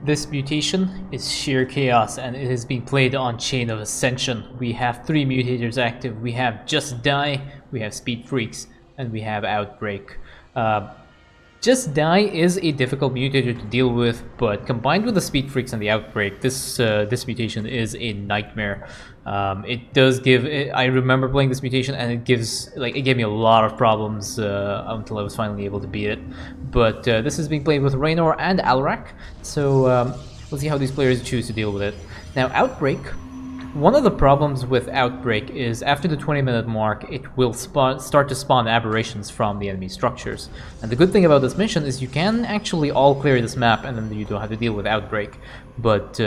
This mutation is sheer chaos, and it is being played on Chain of Ascension. We have 3 mutators active. We have Just Die, we have Speed Freaks, and we have Outbreak. Just Die is a difficult mutator to deal with, but combined with the Speed Freaks and the Outbreak, this mutation is a nightmare. It does give. I remember playing this mutation, and it gave me a lot of problems until I was finally able to beat it. But this is being played with Raynor and Alarak, so we'll see how these players choose to deal with it. Now, Outbreak. One of the problems with Outbreak is after the 20-minute mark, it will start to spawn aberrations from the enemy structures. And the good thing about this mission is you can actually all clear this map and then you don't have to deal with Outbreak. But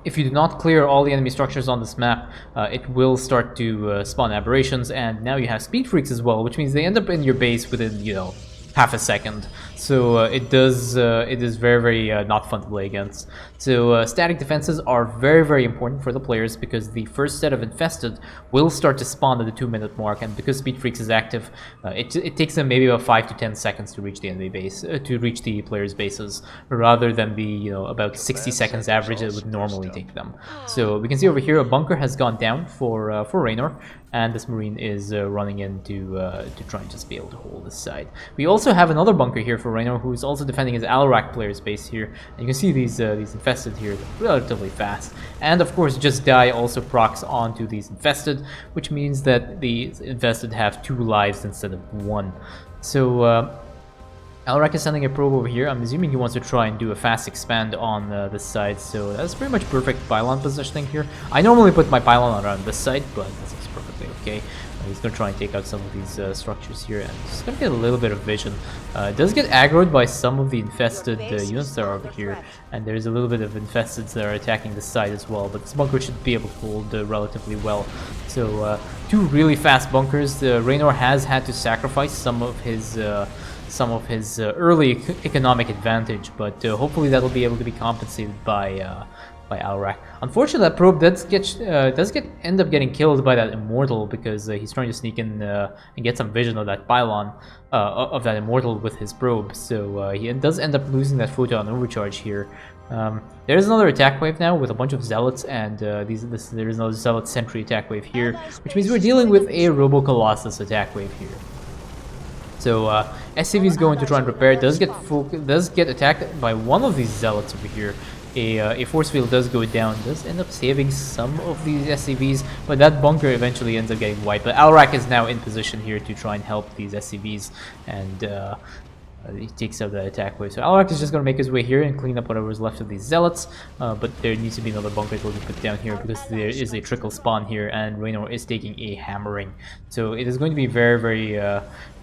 if you do not clear all the enemy structures on this map, it will start to spawn aberrations, and now you have Speed Freaks as well, which means they end up in your base within, half a second. So it is very, very not fun to play against. So static defenses are very, very important for the players, because the first set of infested will start to spawn at the 2-minute mark, and because Speed Freaks is active, it takes them maybe about 5 to 10 seconds to reach the enemy base, to reach the players' bases, rather than the about 60 seconds average it would normally take them. So we can see over here a bunker has gone down for Raynor, and this Marine is running in to try and just be able to hold this side. We also have another bunker here for Raynor, who is also defending his Alarak player's base here. And you can see these infested here relatively fast. And of course, Just Die also procs onto these infested, which means that these infested have 2 lives instead of 1. So Alarak is sending a probe over here. I'm assuming he wants to try and do a fast expand on this side, so that's pretty much perfect pylon positioning here. I normally put my pylon around this side, but this is perfectly okay. He's going to try and take out some of these structures here, and he's going to get a little bit of vision. It does get aggroed by some of the infested units that are over here, and there's a little bit of infesteds that are attacking this side as well, but this bunker should be able to hold relatively well. So 2 really fast bunkers. Raynor has had to sacrifice some of his early economic advantage, but hopefully that'll be able to be compensated by Alarak. Unfortunately, that probe does end up getting killed by that immortal, because he's trying to sneak in and get some vision of that pylon of that immortal with his probe. So he does end up losing that photon overcharge here. There's another attack wave now with a bunch of zealots, and there's another zealot sentry attack wave here, which means we're dealing with a Robo Colossus attack wave here. So SCV is going to try and prepare. Does get attacked by one of these zealots over here. A force field does go down, does end up saving some of these SCVs, but that bunker eventually ends up getting wiped. But Alarak is now in position here to try and help these SCVs, and he takes out the attack wave. So Alarak is just going to make his way here and clean up whatever is left of these zealots, but there needs to be another bunker that will be put down here, because there is a trickle spawn here, and Raynor is taking a hammering. So it is going to be very,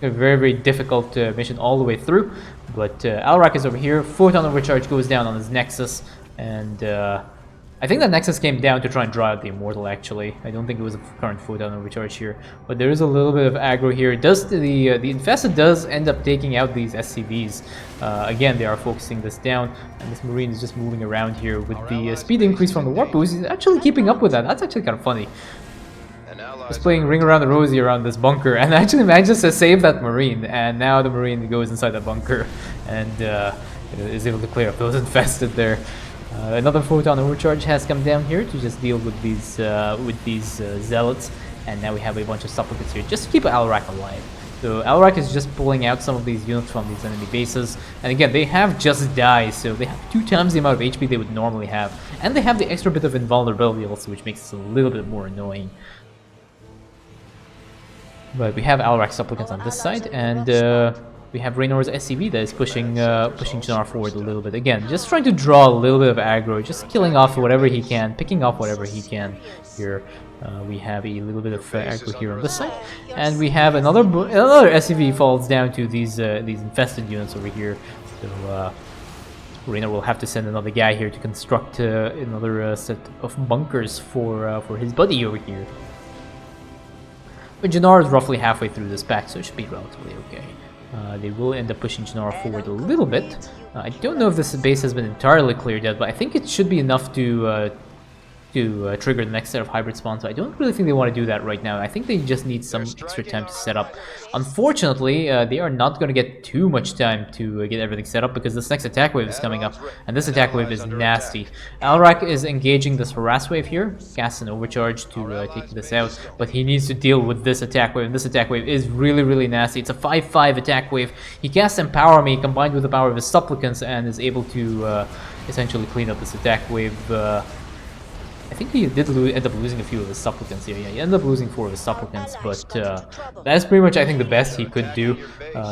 very difficult mission all the way through. But Alarak is over here. Photon overcharge goes down on his Nexus, and I think that Nexus came down to try and draw out the Immortal, actually. I don't think it was a current photon overcharge here. But there is a little bit of aggro here. The Infested does end up taking out these SCVs. Again, they are focusing this down, and this Marine is just moving around here with the speed increase from the Warp Boost. He's actually keeping up with that. That's actually kind of funny. Just playing Ring Around the Rosie around this bunker, and actually manages to save that Marine. And now the Marine goes inside that bunker and is able to clear up those infested there. Another photon overcharge has come down here to just deal with these zealots, and now we have a bunch of supplicants here just to keep Alarak alive. So Alarak is just pulling out some of these units from these enemy bases, and again, they have Just Die, so they have 2 times the amount of HP they would normally have, and they have the extra bit of invulnerability also, which makes it a little bit more annoying. But we have Alarak supplicants on this side, and we have Raynor's SCV that is pushing Jannar forward a little bit. Again, just trying to draw a little bit of aggro, just killing off whatever he can, picking off whatever he can here. We have a little bit of aggro here on this side, and we have another SCV falls down to these infested units over here. So Raynor will have to send another guy here to construct another set of bunkers for his buddy over here. But Jannar is roughly halfway through this pack, so it should be relatively okay. They will end up pushing Jannar forward a little bit. I don't know if this base has been entirely cleared yet, but I think it should be enough to trigger the next set of hybrid spawns. So I don't really think they want to do that right now. I think they just need some extra time to set up. Unfortunately, they are not going to get too much time to get everything set up because this next attack wave is coming up, and this attack wave is nasty. Alarak is engaging this harass wave here, casts an overcharge to take this out, but he needs to deal with this attack wave, and this attack wave is really, really nasty. It's a 5-5 attack wave. He casts Empower Me combined with the power of his Supplicants and is able to essentially clean up this attack wave. I think he did end up losing a few of his Supplicants here. Yeah, he ended up losing 4 of his Supplicants, but that's pretty much, I think, the best he could do.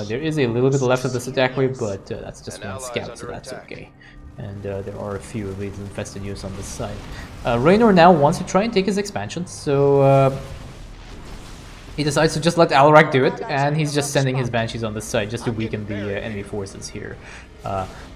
There is a little bit left of this attack wave, but that's just one scout, so that's okay. And there are a few of these infested units on this side. Raynor now wants to try and take his expansion, so he decides to just let Alarak do it, and he's just sending his Banshees on this side just to weaken the enemy forces here.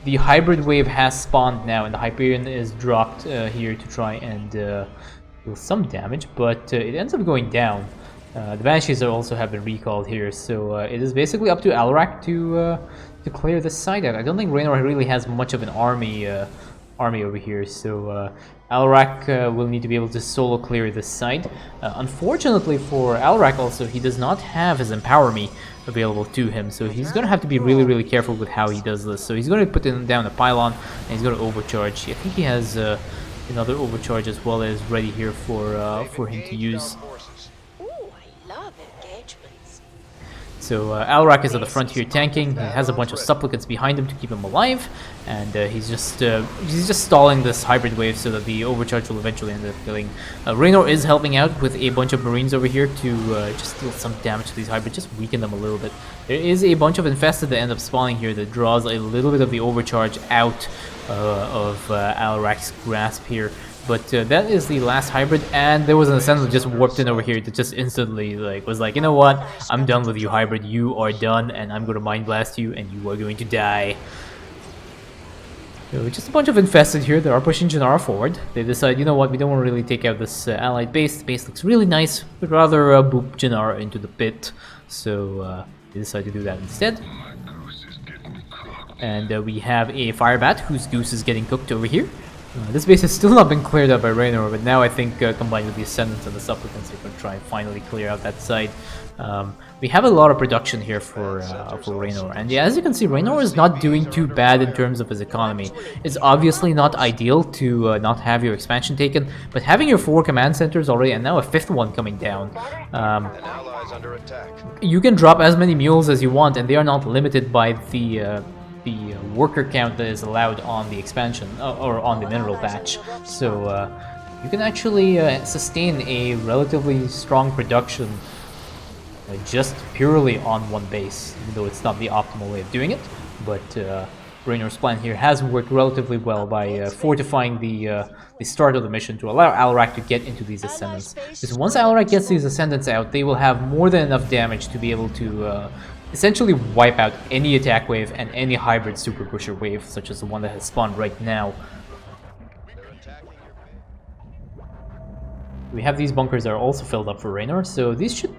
The hybrid wave has spawned now, and the Hyperion is dropped here to try and deal some damage, but it ends up going down. The Banshees also have been recalled here, so it is basically up to Alarak to clear this side out. I don't think Raynor really has much of an army over here, so Alarak will need to be able to solo clear this side. Unfortunately for Alarak also, he does not have his Empower Me available to him, so he's going to have to be really, really careful with how he does this. So he's going to put down a pylon, and he's going to overcharge. I think he has another overcharge as well as ready here for him to use. So Alarak is at the front here tanking. He has a bunch of Supplicants behind him to keep him alive, and he's just stalling this hybrid wave so that the overcharge will eventually end up killing. Raynor is helping out with a bunch of Marines over here to just deal some damage to these hybrids, just weaken them a little bit. There is a bunch of infested that end up spawning here that draws a little bit of the overcharge out of Alarak's grasp here. But that is the last hybrid, and there was an Ascension just warped in over here that just instantly was like, you know what, I'm done with you, hybrid, you are done, and I'm going to Mind Blast you, and you are going to die. So just a bunch of infested here that are pushing Janara forward. They decide, you know what, we don't want to really take out this allied base. The base looks really nice, we'd rather boop Janara into the pit. So they decide to do that instead. And we have a Firebat whose goose is getting cooked over here. This base has still not been cleared up by Raynor, but now I think combined with the Ascendants and the Supplicants, they're going to try and finally clear out that side. We have a lot of production here for Raynor, and yeah, as you can see, Raynor is not doing too bad in terms of his economy. It's obviously not ideal to not have your expansion taken, but having your 4 command centers already, and now a 5th one coming down, you can drop as many mules as you want, and they are not limited by the worker count that is allowed on the expansion or on the mineral patch. So you can actually sustain a relatively strong production just purely on one base, even though it's not the optimal way of doing it. But Raynor's plan here has worked relatively well by fortifying the start of the mission to allow Alarak to get into these Ascendants. Because once Alarak gets these Ascendants out, they will have more than enough damage to be able to essentially wipe out any attack wave and any hybrid super pusher wave, such as the one that has spawned right now. We have these bunkers that are also filled up for Raynor, so they should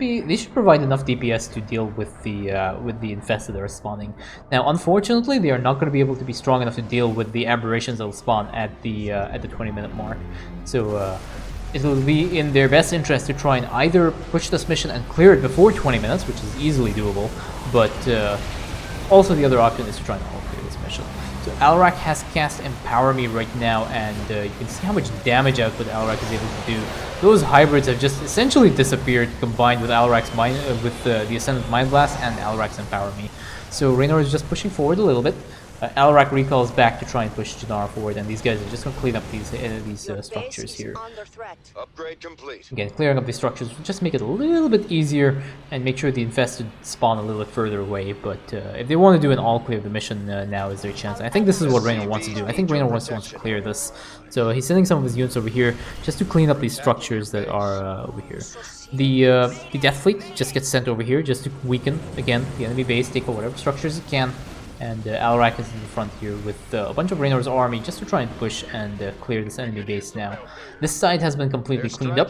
provide enough DPS to deal with the infested that are spawning. Now, unfortunately, they are not going to be able to be strong enough to deal with the aberrations that will spawn at the 20-minute mark. So it will be in their best interest to try and either push this mission and clear it before 20 minutes, which is easily doable, but also the other option is to try and clear this mission. So Alarak has cast Empower Me right now, and you can see how much damage output Alarak is able to do. Those hybrids have just essentially disappeared, combined with Alarak's the Ascendant Mind Blast and Alarak's Empower Me. So Raynor is just pushing forward a little bit. Alarak recalls back to try and push Janara forward, and these guys are just going to clean up these structures here. Upgrade complete. Again, clearing up these structures will just make it a little bit easier and make sure the infested spawn a little bit further away. But if they want to do an all clear of the mission, now is their chance. I think this is what Raynor wants to do. I think Raynor wants to clear this. So he's sending some of his units over here just to clean up these structures that are over here. The Death Fleet just gets sent over here just to weaken, again, the enemy base, take out whatever structures it can. And Alarak is in the front here with a bunch of Raynor's army just to try and push and clear this enemy base now. This side has been completely cleaned up,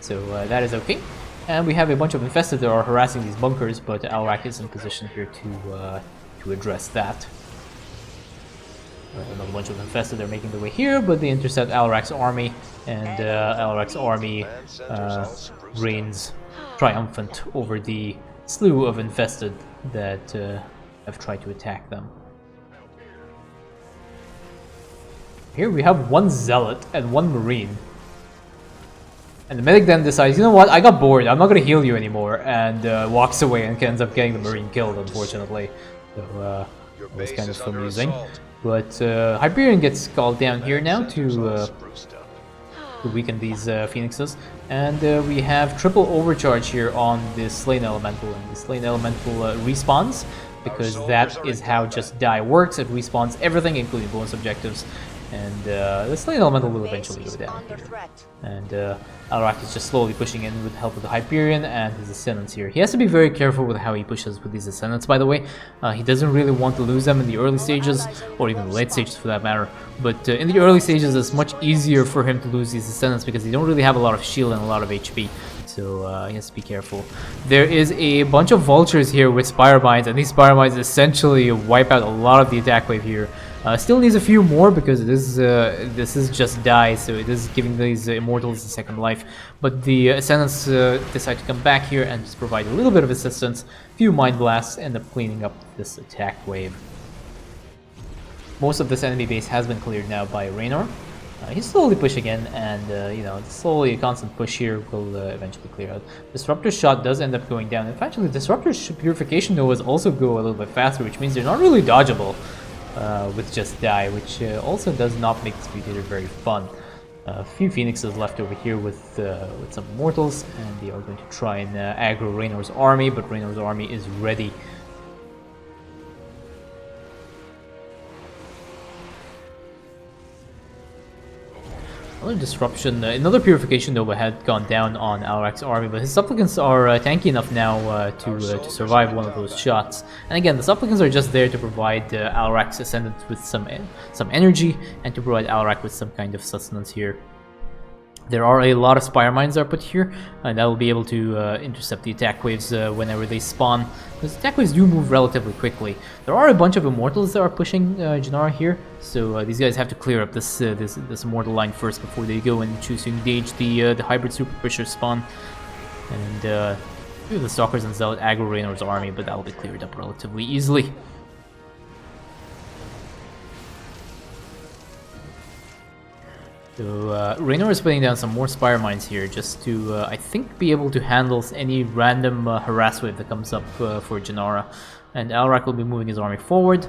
so that is okay. And we have a bunch of infested that are harassing these bunkers, but Alarak is in position here to address that. Another bunch of infested are making their way here, but they intercept Alarak's army, and Alarak's army reigns triumphant over the slew of infested that have tried to attack them. Here we have one zealot and one marine. And the medic then decides, you know what, I got bored, I'm not going to heal you anymore, and walks away and ends up getting the marine killed, unfortunately. So it was kind of amusing. But Hyperion gets called down here now to weaken these phoenixes. And we have triple overcharge here on the Slain Elemental. And the Slain Elemental respawns, because that is how Just Die works. It respawns everything, including bonus objectives. And the Slain Elemental will eventually go down here. And Alarak is just slowly pushing in with the help of the Hyperion and his Ascendants here. He has to be very careful with how he pushes with these Ascendants, by the way. He doesn't really want to lose them in the early stages, or even the late stages for that matter. But in the early stages, it's much easier for him to lose these Ascendants because they don't really have a lot of shield and a lot of HP. So he has to be careful. There is a bunch of Vultures here with Spire Mines, and these Spire Mines essentially wipe out a lot of the attack wave here. Still needs a few more because this is Just Die, so it is giving these Immortals a second life. But the Ascendants decide to come back here and just provide a little bit of assistance. A few Mind Blasts end up cleaning up this attack wave. Most of this enemy base has been cleared now by Raynor. He's slowly pushing in, and you know, slowly a constant push here will eventually clear out. Disruptor's shot does end up going down. In fact, the Disruptor's purification novas also go a little bit faster, which means they're not really dodgeable with Just Die, which also does not make this mutator very fun. A few Phoenixes left over here with some Immortals, and they are going to try and aggro Raynor's army, but Raynor's army is ready. Another disruption, another purification nova had gone down on Alarak's army, but his supplicants are tanky enough now to survive one of those shots. And again, the supplicants are just there to provide Alarak's Ascendant with some energy, and to provide Alarak with some kind of sustenance here. There are a lot of Spire Mines are put here, and that will be able to intercept the attack waves whenever they spawn. Those attack waves do move relatively quickly. There are a bunch of Immortals that are pushing Janara here, so these guys have to clear up this Immortal line first before they go and choose to engage the Hybrid Super Pusher spawn. And the Stalkers and Zealot aggro Raynor's army, but that will be cleared up relatively easily. So Raynor is putting down some more Spire Mines here just to, I think, be able to handle any random harass wave that comes up for Janara. And Alarak will be moving his army forward,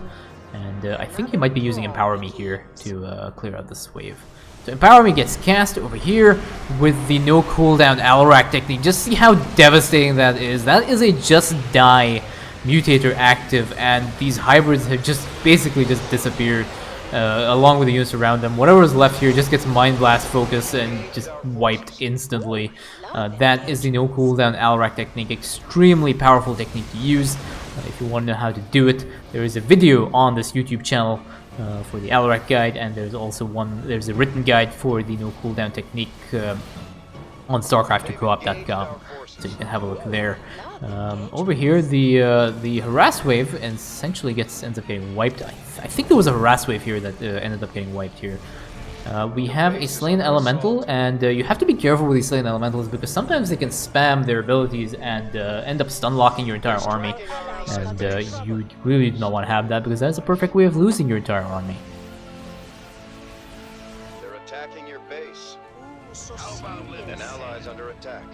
and I think he might be using Empower Me here to clear out this wave. So Empower Me gets cast over here with the no cooldown Alarak technique. Just see how devastating that is. That is a Just Die Mutator active, and these hybrids have just basically just disappeared. Along with the units around them. Whatever is left here just gets Mind Blast focus and just wiped instantly. That is the no cooldown Alarak technique. Extremely powerful technique to use. If you want to know how to do it, there is a video on this YouTube channel for the Alarak guide, and there's also there's a written guide for the no cooldown technique on Starcraft.coop.com, so you can have a look there. Over here, the harass wave essentially ends up getting wiped. I think there was a harass wave here that ended up getting wiped here. We have a Slain Elemental, and you have to be careful with these Slain Elementals because sometimes they can spam their abilities and end up stun locking your entire army, and you really do not want to have that because that's a perfect way of losing your entire army. They're attacking your base. An ally's under attack.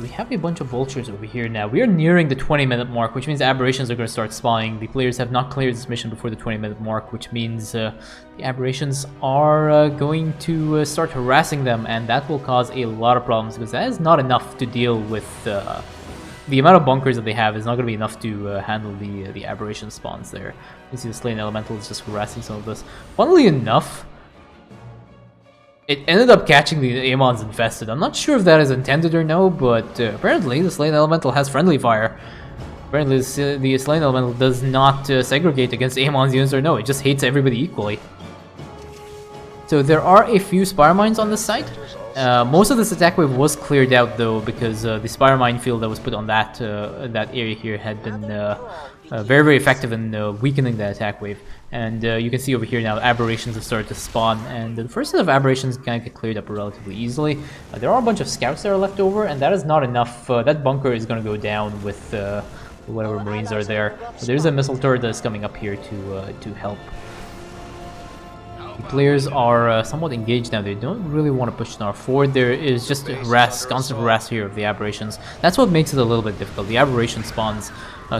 We have a bunch of Vultures over here now. We are nearing the 20-minute mark, which means Aberrations are going to start spawning. The players have not cleared this mission before the 20-minute mark, which means the Aberrations are going to start harassing them, and that will cause a lot of problems because that is not enough to deal with the amount of bunkers that they have is not going to be enough to handle the Aberration spawns there. You see the Slain Elemental is just harassing some of this. Funnily enough, it ended up catching the Amon's infested. I'm not sure if that is intended or no, but apparently the Slain Elemental has friendly fire. Apparently the Slain Elemental does not segregate against Amon's units or no, it just hates everybody equally. So there are a few Spire Mines on this site. Most of this attack wave was cleared out though, because the Spire Mine field that was put on that area here had been very, very effective in weakening the attack wave. And you can see over here now aberrations have started to spawn, and the first set of aberrations can get cleared up relatively easily. There are a bunch of scouts that are left over, and that is not enough. That bunker is going to go down with whatever marines are there. But there's a missile turret that's coming up here to help. The players are somewhat engaged now. They don't really want to push Gnar forward. There is just a constant harass here of the aberrations. That's what makes it a little bit difficult. The aberration spawns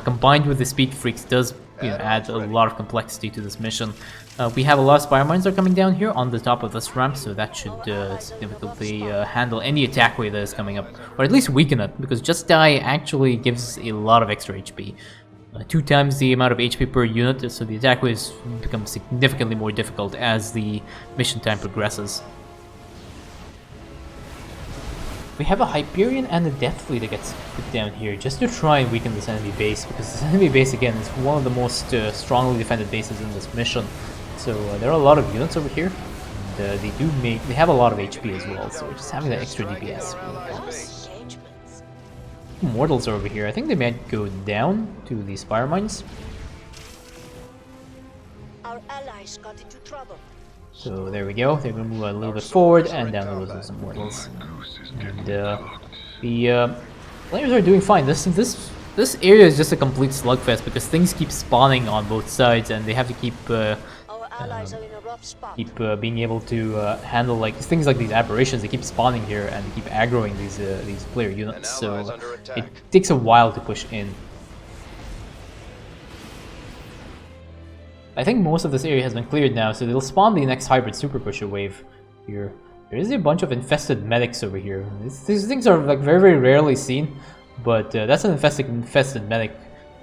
combined with the speed freaks does add a lot of complexity to this mission. We have a lot of spire mines that are coming down here on the top of this ramp, so that should significantly handle any attack wave that is coming up, or at least weaken it, because Just Die actually gives a lot of extra HP. 2 times the amount of HP per unit, so the attack waves become significantly more difficult as the mission time progresses. We have a Hyperion and a Death Fleet that gets put down here just to try and weaken this enemy base, because this enemy base again is one of the most strongly defended bases in this mission. So there are a lot of units over here, and they have a lot of HP as well, so just having that extra DPS really helps. Mortals are over here. I think they might go down to the spire mines. Our allies got into trouble. So there we go. They're going to move a little bit forward and down the road with some mortals. And the players are doing fine. This area is just a complete slugfest because things keep spawning on both sides, and they have to keep being able to handle things like these aberrations. They keep spawning here and keep aggroing these player units, so it takes a while to push in. I think most of this area has been cleared now, so they'll spawn the next hybrid super pusher wave here. There is a bunch of infested medics over here. These things are very, very rarely seen, but that's an infested medic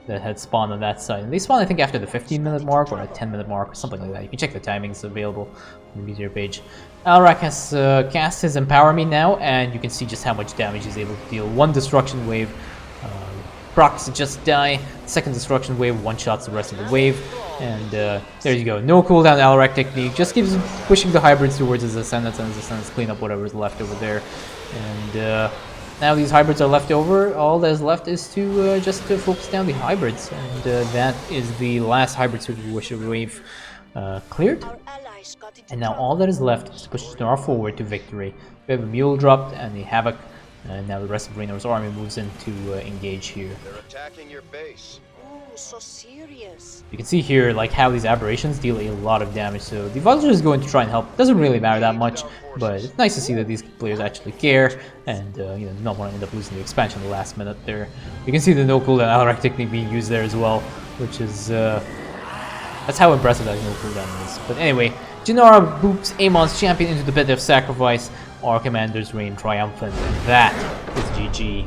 that had spawned on that side. And they spawn, I think, after the 15-minute mark or a 10-minute mark or something like that. You can check the timings available on the meteor page. Alarak has cast his Empower Me now, and you can see just how much damage he's able to deal. 1 destruction wave procs Just Die, 2nd destruction wave one-shots the rest of the wave, and there you go. No cooldown Alarak technique, just keeps pushing the hybrids towards his Ascendants, and his Ascendants clean up whatever's left over there. And now these hybrids are left over. All that is left is to just focus down the hybrids, and that is the last hybrid super pusher wave cleared. And now all that is left is to push Gnar forward to victory. We have a mule dropped and a Havoc, and now the rest of Raynor's army moves in to engage here. They're attacking your base. Ooh, so serious. You can see here how these aberrations deal a lot of damage, so the Vulture is going to try and help. Doesn't really matter that much, but it's nice to see that these players actually care, and not want to end up losing the expansion in the last minute there. You can see the no cooldown Alarak technique being used there as well, which is that's how impressive that no cooldown is. But anyway, Gnar boops Amon's champion into the pit of sacrifice. Our commanders reign triumphant, and that is GG.